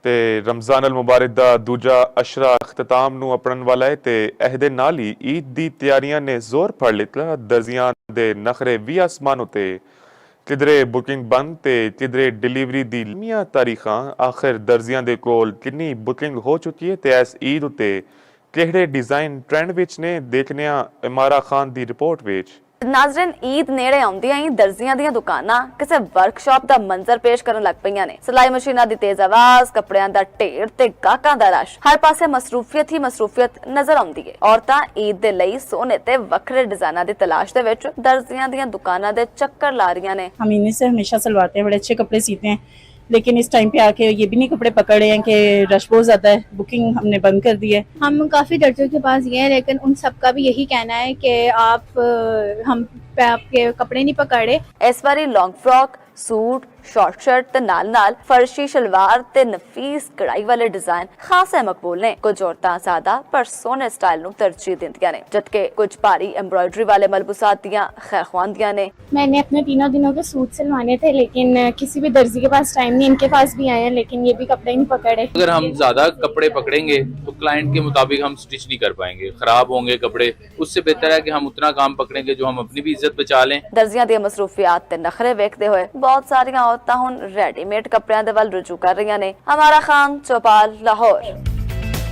ਤੇ ਰਮਜ਼ਾਨ ਅਲ ਮੁਬਾਰਕ ਦਾ ਦੂਜਾ ਅਸ਼ਰਾ ਅਖਤਾਮ ਨੂੰ ਅਪਣਨ ਵਾਲਾ ਹੈ ਤੇ ਇਹਦੇ ਨਾਲ ਹੀ ਈਦ ਦੀ ਤਿਆਰੀਆਂ ਨੇ ਜ਼ੋਰ ਫੜ ਲਿੱਤਾ। ਦਰਜ਼ੀਆਂ ਦੇ ਨਖਰੇ ਵੀ ਆਸਮਾਨ ਉਤੇ, ਕਿਧਰੇ ਬੁਕਿੰਗ ਬੰਦ ਤੇ ਕਿਧਰੇ ਡਿਲੀਵਰੀ ਦੀ ਲੰਮੀਆਂ ਤਾਰੀਖਾਂ। ਆਖਿਰ ਦਰਜ਼ੀਆਂ ਦੇ ਕੋਲ ਕਿੰਨੀ ਬੁਕਿੰਗ ਹੋ ਚੁੱਕੀ ਹੈ ਤੇ ਇਸ ਈਦ ਉਤੇ ਕਿਹੜੇ ਡਿਜ਼ਾਈਨ ਟ੍ਰੈਂਡ ਵਿੱਚ ਨੇ, ਦੇਖਦੇ ਹਾਂ ਇਮਾਰਾ ਖਾਨ ਦੀ ਰਿਪੋर्ट ਵਿੱਚ। नाजरीन, ईद नेड़े आउंदियां ही दर्जियां ਦੀਆਂ ਦੁਕਾਨਾਂ ਕਿਸੇ ਵਰਕਸ਼ਾਪ ਦਾ ਮੰਜ਼ਰ ਪੇਸ਼ ਕਰਨ ਲੱਗ ਪਈਆਂ ਨੇ। ਸਿਲਾਈ ਮਸ਼ੀਨਾਂ ਦੀ ਤੇਜ਼ ਆਵਾਜ਼, ਕੱਪੜਿਆਂ ਦਾ ਢੇਰ ਤੇ ਗਾਹਕਾਂ ਦਾ ਰਸ਼, ਹਰ ਪਾਸੇ ਮਸਰੂਫੀਅਤ ਹੀ ਮਸਰੂਫੀਅਤ ਨਜ਼ਰ ਆਉਂਦੀ ਹੈ। ਔਰਤਾਂ ਈਦ ਦੇ ਲਈ ਸੋਨੇ ਤੇ ਵੱਖਰੇ ਡਿਜ਼ਾਈਨਾਂ ਦੀ ਤਲਾਸ਼ ਦੇ ਵਿੱਚ ਦਰजियां ਦੀਆਂ ਦੁਕਾਨਾਂ ਦੇ ਚੱਕਰ ਲਾ ਰਹੀਆਂ ਨੇ। हम इन्हीं से हमेशा सिलवाते हैं, बड़े अच्छे कपड़े सीते हैं, लेकिन इस टाइम पे आके ये भी नहीं कपड़े पकड़ रहे हैं कि रश बहुत ज्यादा है, बुकिंग हमने बंद कर दी है। हम काफ़ी दर्जियों के पास गए हैं, लेकिन उन सबका भी यही कहना है कि आप हम पे आपके कपड़े नहीं पकड़े। इस बारी long frock, suit, short shirt ते नाल फर्शी शलवार ते नफीस कढ़ाई वाले डिजाइन खासे मकबूल ने। कुछ औरतां सादा पर सोहने स्टाइल नूं तरजीह दिंदियां ने, जबकि कुछ भारी एम्ब्रॉयडरी वाले मलबूसात दियां खैर ख्वांदियां ने। मैंने अपने तीनों दिनों के सूट सिलवाने थे, लेकिन किसी भी दर्जी के पास टाइम नहीं। इनके पास भी आए हैं, लेकिन ये भी कपड़े नहीं पकड़े। अगर हम ज्यादा कपड़े पकड़ेंगे तो क्लाइंट के मुताबिक हम स्टिच नहीं कर पाएंगे, खराब होंगे कपड़े। उससे बेहतर है कि हम उतना काम पकड़ेंगे जो हम अपनी भी इज्जत बचा लें। दर्जियां दी मसरूफियात ते नखरे वेखदे होए बहुत सारियां औरतां हुण रेडीमेड कपड़ियां दे वल रुजू कर रहीआं ने। हमारा खान चौपाल, लाहौर।